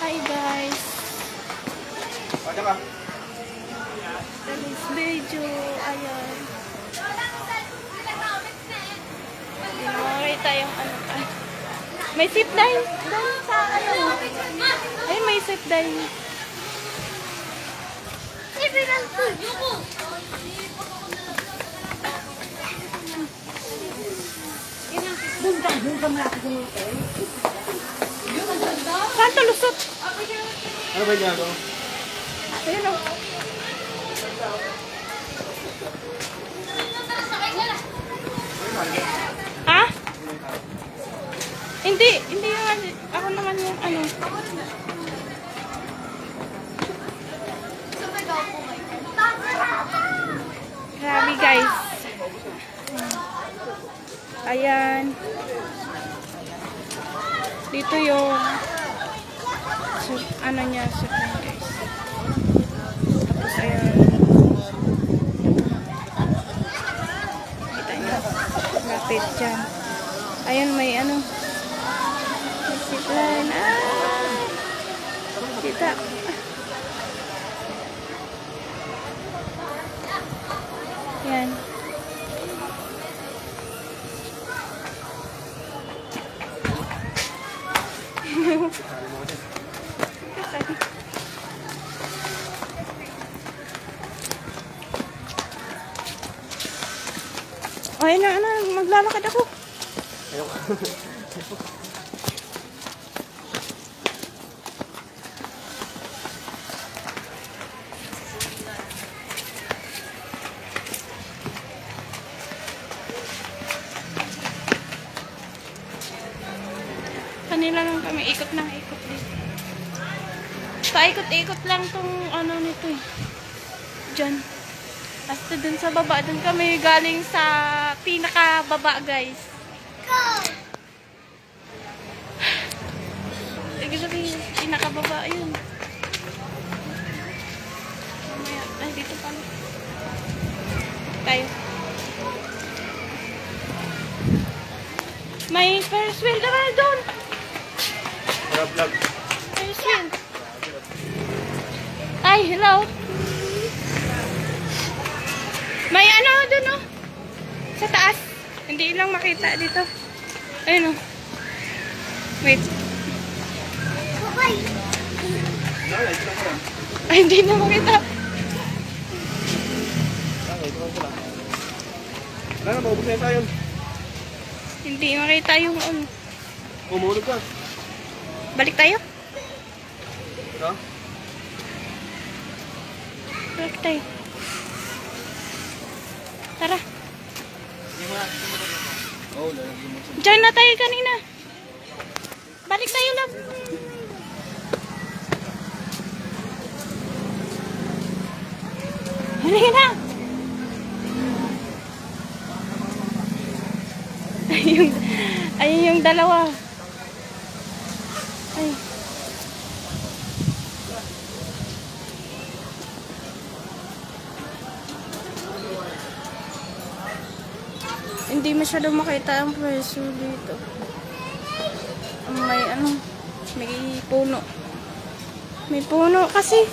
Hi guys. Ada ka? Today's video. Ayan. Makita yung ano pa. May zip line. Doon sa ano. Ay, may zip line. Saan to lusot? Ano ba yung ginagawa? Ayun o. Ha? Hindi yung ako naman yung ano. Grabe guys. Ayan. Dito yung ano niya, guys. Tapos ayan. Kita niyo. Lapit dyan. Ayan may ano. May zipline. Kita. Yan. Ay na, maglalakad ako. Ayoko. Kanila lang kami ikot ng ikot dito. Paikot-ikot lang tong ano nito eh. Diyan. Basta dun sa baba. Dun kami galing sa pinaka-baba guys. Go! Sige sabihin, pinaka-baba yun. Mamaya. Ay, dito pala. Tayo. May Ferris wheel naman doon. Vlog. Ferris wheel. Ay, hello. May ano doon oh. Sa taas. Hindi lang makita dito. Ayun oh. Wait. Ay, hindi na makita. Wala na, maubos na tayo. Hindi makita yung ano. Umulog ka. Balik tayo? Ito? Balik tayo. Tara. Oo, lalagyan mo. Diyan na tayo kanina. Balik tayo lang. Halika na. Ayun yung dalawa. Ay. Hindi masyado makita ang preso dito. May ano, may puno. May puno kasi.